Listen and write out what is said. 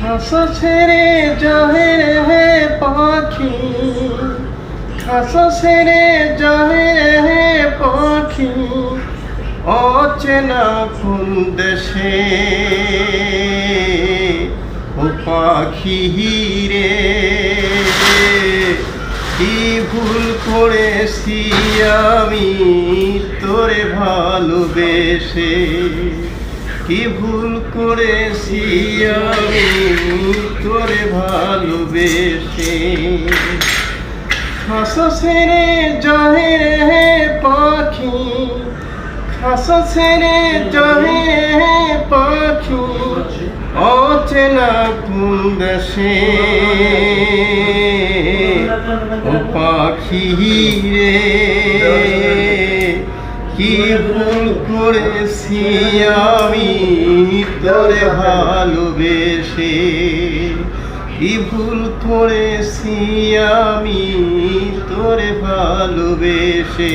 খাসা ছেড়ে যাহে হে পাখি, খাসা ছেড়ে যাহে হে পাখি, অচেনা কোন দেশে। ও পাখি রে, কি ভুল করেছি আমি তোরে ভালোবেসে, কি ভুল করেছি আমি তোরে ভালোবেসে। খাসা ছেড়ে যাহে হে পাখি, খাসা ছেড়ে যাহে হে পাখি, অচেনা কোন দেশে। ও পাখি রে, কি ভুল করেছি আমি তোরে ভালোবেসে, কি ভুল করেছি আমি তোরে ভালোবেসে।